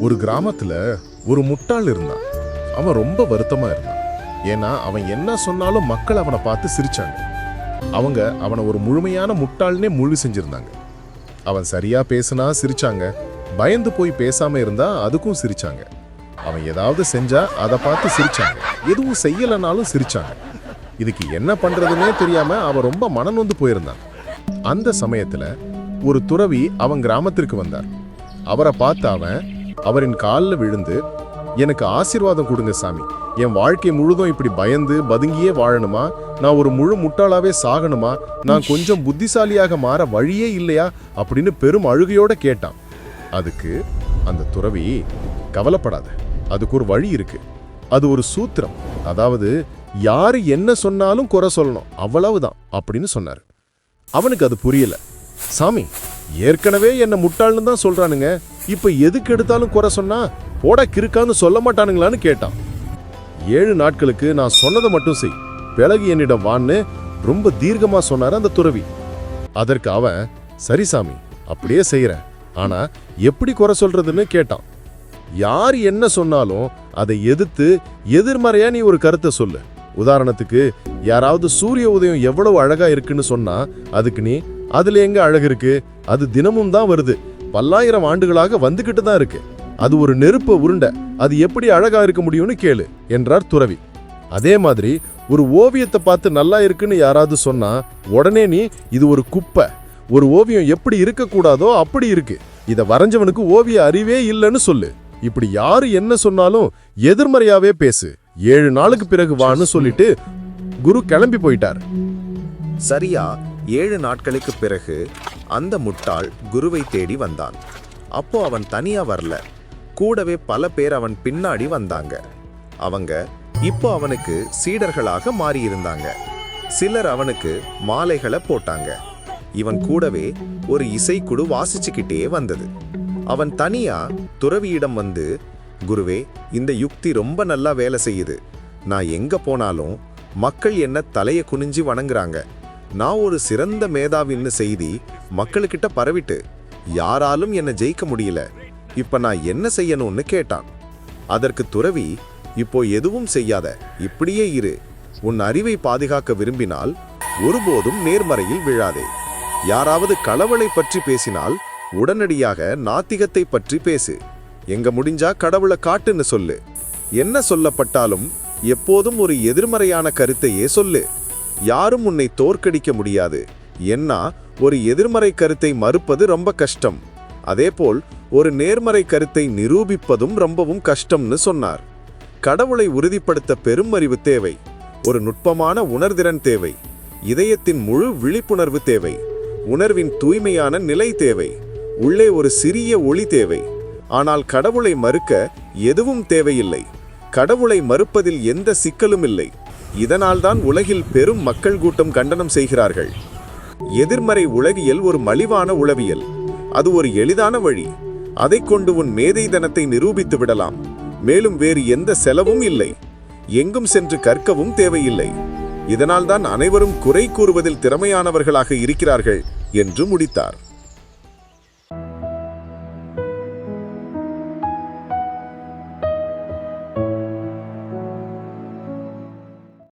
ஒரு கிராமத்துல ஒரு முட்டாள் இருந்தான். அவன் ரொம்ப வருத்தமா இருந்தான். ஏன்னா அவன் என்ன சொன்னாலும் மக்கள் அவனை பார்த்து சிரிச்சாங்க. அவங்க அவனை ஒரு முழுமையான முட்டாள்னே முழு செஞ்சிருந்தாங்க. அவன் சரியா பேசினா சிரிச்சாங்க, பயந்து போய் பேசாம இருந்தா அதுக்கும் சிரிச்சாங்க. அவன் ஏதாவது செஞ்சா அதை பார்த்து சிரிச்சாங்க, எதுவும் செய்யலனாலும் சிரிச்சாங்க. இதுக்கு என்ன பண்றதுன்னே தெரியாம அவன் ரொம்ப மனநொந்து போயிருந்தான். அந்த சமயத்துல ஒரு துறவி அவன் கிராமத்திற்கு வந்தார். அவரை பார்த்து அவன் அவரின் காலில் விழுந்து, எனக்கு ஆசீர்வாதம் கொடுங்க சாமி, என் வாழ்க்கை முழுதும் இப்படி பயந்து பதுங்கியே வாழணுமா? நான் ஒரு முழு முட்டாளாவே சாகணுமா? நான் கொஞ்சம் புத்திசாலியாக மாற வழியே இல்லையா அப்படின்னு பெரும் அழுகையோட கேட்டான். அதுக்கு அந்த துறவி, கவலைப்படாத, அதுக்கு ஒரு வழி இருக்கு. அது ஒரு சூத்திரம். அதாவது யாரு என்ன சொன்னாலும் குறை சொல்லணும், அவ்வளவுதான் அப்படின்னு சொன்னார். அவனுக்கு அது புரியல. சாமி, ஏற்கனவே என்ன முட்டாள்னு தான் சொல்றானுங்க, இப்ப எதுக்கு எடுத்தாலும் குறை சொன்னா போடா கிறுக்கான்னு சொல்ல மாட்டானுங்களான்னு கேட்டான். 7 நாட்களுக்கு நான் சொன்னதை மட்டும் செய், பிறகு என்னிடம் வான்னு ரொம்ப தீர்க்கமா சொன்னார் அந்த துறவி. அதற்கு அவன், சரி சாமி, அப்படியே செய்யறேன், ஆனா எப்படி குறை சொல்றதுன்னு கேட்டான். யார் என்ன சொன்னாலும் அதை எதிர்த்து எதிர்மறையா நீ ஒரு கருத்தை சொல்லு. உதாரணத்துக்கு, யாராவது சூரிய உதயம் எவ்வளவு அழகா இருக்குன்னு சொன்னா அதுக்கு நீ, அதுல எங்க அழகு இருக்கு, அது தினமும் தான் வருது, பல்லாயிரம் ஆண்டுகளாக வந்துகிட்டு தான் இருக்கு, அது ஒரு நெருப்பு உருண்டை, அது எப்படி அழகா இருக்க முடியும்னு கேளு என்றார் துறவி. அதே மாதிரி ஒரு ஓவியத்தை பார்த்து நல்லா இருக்குன்னு யாராவது சொன்னா உடனே நீ, இது ஒரு குப்பை, ஒரு ஓவியம் எப்படி இருக்கக்கூடாதோ அப்படி இருக்கு, இதை வரைஞ்சவனுக்கு ஓவிய அறிவே இல்லைன்னு சொல்லு. இப்படி யாரு என்ன சொன்னாலும் எதிர்மறையாவே பேசு. 7 நாளுக்கு பிறகு வான்னு சொல்லிட்டு குரு கிளம்பி போயிட்டார். சரியா 7 நாட்களுக்கு பிறகு அந்த முட்டாள் குருவை தேடி வந்தான். அப்போ அவன் தனியா வரல, கூடவே பல பேர் அவன் பின்னாடி வந்தாங்க. அவங்க இப்போ அவனுக்கு சீடர்களாக மாறியிருந்தாங்க. சிலர் அவனுக்கு மாலைகளை போட்டாங்க. இவன் கூடவே ஒரு இசைக்குழு வாசிச்சுக்கிட்டே வந்தது. அவன் தனியா துறவியிடம் வந்து, குருவே, இந்த யுக்தி ரொம்ப நல்லா வேலை செய்யுது. நான் எங்க போனாலும் மக்கள் என்ன தலையை குனிஞ்சு வணங்குறாங்க. நான் ஒரு சிறந்த மேதாவின்னு செய்தி மக்களுக்கிட்ட பரவிட்டு யாராலும் என்ன ஜெயிக்க முடியல. இப்ப நான் என்ன செய்யணும்னு கேட்டான். அதற்கு துறவி, இப்போ எதுவும் செய்யாத, இப்படியே இரு. உன் அறிவை பாதுகாக்க விரும்பினால் ஒருபோதும் நேர்மறையில் விழாதே. யாராவது களவளை பற்றி பேசினால் உடனடியாக நாத்திகத்தை பற்றி பேசு. எங்க முடிஞ்சா கடவுளை காட்டுன்னு சொல்லு. என்ன சொல்லப்பட்டாலும் எப்போதும் ஒரு எதிர்மறையான கருத்தையே சொல்லு. யாரும் உன்னை தோற்கடிக்க முடியாது. ஏன்னா ஒரு எதிர்மறை கருத்தை மறுப்பது ரொம்ப கஷ்டம். அதேபோல் ஒரு நேர்மறை கருத்தை நிரூபிப்பதும் ரொம்பவும் கஷ்டம்னு சொன்னார். கடவுளை உறுதிப்படுத்த பெரும் அறிவு தேவை, ஒரு நுட்பமான உணர்திறன் தேவை, இதயத்தின் முழு விழிப்புணர்வு தேவை, உணர்வின் தூய்மையான நிலை தேவை, உள்ளே ஒரு சிறிய ஒளி தேவை. ஆனால் கடவுளை மறுக்க எதுவும் தேவையில்லை. கடவுளை மறுப்பதில் எந்த சிக்கலும் இல்லை. இதனால்தான் உலகில் பெரும் மக்கள் கூட்டம் கண்டனம் செய்கிறார்கள். எதிர்மறை உலகியல் ஒரு மலிவான உளவியல். அது ஒரு எளிதான வழி. அதை கொண்டு உன் மேதைத்தனத்தை நிரூபித்து விடலாம். மேலும் வேறு எந்த செலவும் இல்லை. எங்கும் சென்று கற்கவும் தேவையில்லை. இதனால்தான் அனைவரும் குறை கூறுவதில் திறமையானவர்களாக இருக்கிறார்கள் என்று முடித்தார்.